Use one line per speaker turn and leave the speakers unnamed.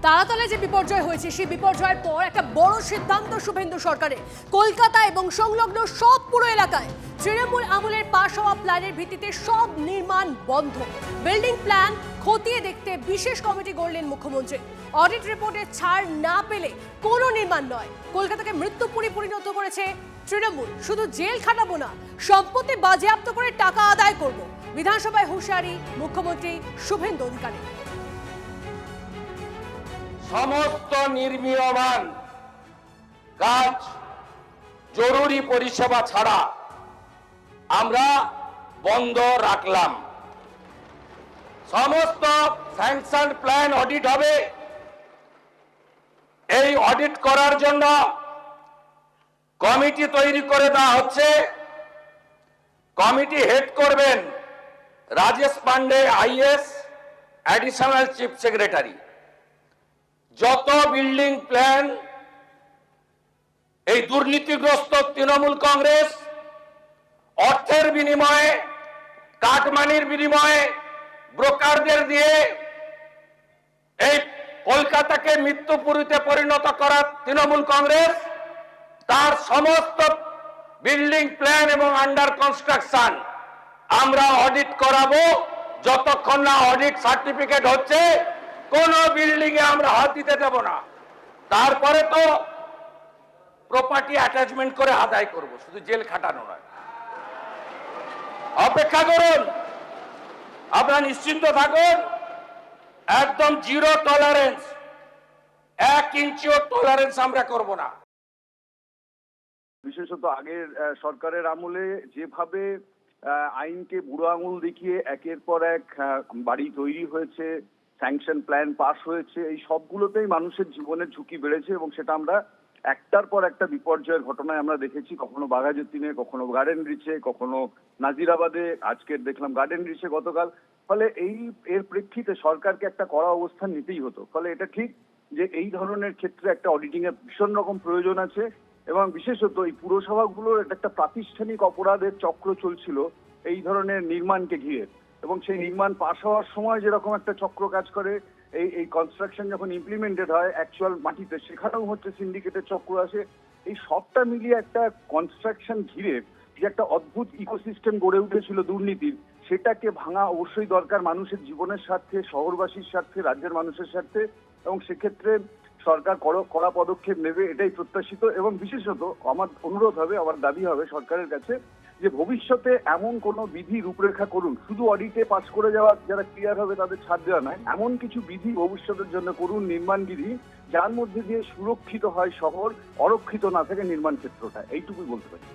তারাতলায় যে বিপর্যয় হয়েছে সেই বিপর্যয়ের পর একটা বড় সিদ্ধান্ত শুভেন্দু সরকারের। কলকাতা এবং সংলগ্ন সব পুরো এলাকায় তৃণমূল আমলের পাশ হওয়া প্ল্যানের ভিত্তিতে সব নির্মাণ বন্ধ। বিল্ডিং প্ল্যান খতিয়ে দেখতে বিশেষ কমিটি গড়লেন মুখ্যমন্ত্রী। অডিট রিপোর্টে ছাড় না পেলে কোনো নির্মাণ নয়। কলকাতাকে মৃত্যুপুরী পরিণত করেছে তৃণমূল। শুধু জেল খাটাবো না, সম্পত্তি বাজেয়াপ্ত করে টাকা আদায় করব। বিধানসভায় হুঁশিয়ারি মুখ্যমন্ত্রী শুভেন্দু অধিকারী।
সমস্ত নির্মীয়মান কাজ জরুরি পরিষেবা ছাড়া আমরা বন্ধ রাখলাম। সমস্ত স্যাংশন প্ল্যান অডিট হবে। এই অডিট করার জন্য কমিটি তৈরি করে দেওয়া হচ্ছে। কমিটি হেড করবেন Rajesh Pandey IAS, additional chief secretary. যত বিল্ডিং প্ল্যান এই দুর্নীতিগ্রস্ত তৃণমূল কংগ্রেস অর্থের বিনিময়ে, কাটমানির বিনিময়ে, ব্রোকারদের দিয়ে এই কলকাতাকে মৃত্যুপুরীতে পরিণত করা তৃণমূল কংগ্রেস, তার সমস্ত বিল্ডিং প্ল্যান এবং আন্ডার কনস্ট্রাকশন আমরা অডিট করাবো। যতক্ষণ না অডিট সার্টিফিকেট হচ্ছে কোন বিল্ডিং এ আমরা হাত দিতে দেব না। তারপরে তো প্রপার্টি অ্যাটাচমেন্ট করে আদায় করব, শুধু জেল খাটানো নয়। অপেক্ষা করুন, আপনারা নিশ্চিন্ত থাকুন। একদম জিরো টলারেন্স, 1 ইঞ্চিও টলারেন্স আমরা করব না।
বিশেষত আগের সরকারের আমলে যেভাবে আইনকে বুড়ো আঙুল দেখিয়ে একের পর এক বাড়ি তৈরি হয়েছে, স্যাংশন প্ল্যান পাস হয়েছে, এই সবগুলোতেই মানুষের জীবনের ঝুঁকি বেড়েছে এবং সেটা আমরা একটার পর একটা বিপর্যয়ের ঘটনায় আমরা দেখেছি। কখনো বাঘাযতীনে, কখনো গার্ডেন রিচে, কখনো নাজিরাবাদে, আজকে দেখলাম গার্ডেন রিচে গতকাল। ফলে এর প্রেক্ষিতে সরকারকে একটা কড়া অবস্থান নিতেই হতো। ফলে এটা ঠিক যে এই ধরনের ক্ষেত্রে একটা অডিটিং এর ভীষণ রকম প্রয়োজন আছে এবং বিশেষত এই পুরসভাগুলোর একটা প্রাতিষ্ঠানিক অপরাধের চক্র চলছিল এই ধরনের নির্মাণকে ঘিরে, এবং সেই নির্মাণ পাশ হওয়ার সময় যেরকম একটা চক্র কাজ করে, এই কনস্ট্রাকশন যখন ইমপ্লিমেন্টেড হয় অ্যাকচুয়াল মাটিতে, সেখানেও হচ্ছে সিন্ডিকেটের চক্র আসে। এই সবটা মিলিয়ে একটা কনস্ট্রাকশন ঘিরে যে একটা অদ্ভুত ইকোসিস্টেম গড়ে উঠেছিল দুর্নীতির, সেটাকে ভাঙা অবশ্যই দরকার মানুষের জীবনের স্বার্থে, শহরবাসীর স্বার্থে, রাজ্যের মানুষের স্বার্থে, এবং সেক্ষেত্রে সরকার কড়া পদক্ষেপ নেবে এটাই প্রত্যাশিত। এবং বিশেষত আমার অনুরোধ হবে, আমার দাবি হবে সরকারের কাছে যে ভবিষ্যতে এমন কোনো বিধি রূপরেখা করুন, শুধু অডিটে পাস করে যাওয়া যারা ক্লিয়ার হবে তাদের ছাড় দেওয়া নয়, এমন কিছু বিধি ভবিষ্যতের জন্য করুন, নির্মাণ বিধি, যার মধ্যে দিয়ে সুরক্ষিত হয় শহর, অরক্ষিত না থাকে নির্মাণ ক্ষেত্রটা। এইটুকুই বলতে পারি।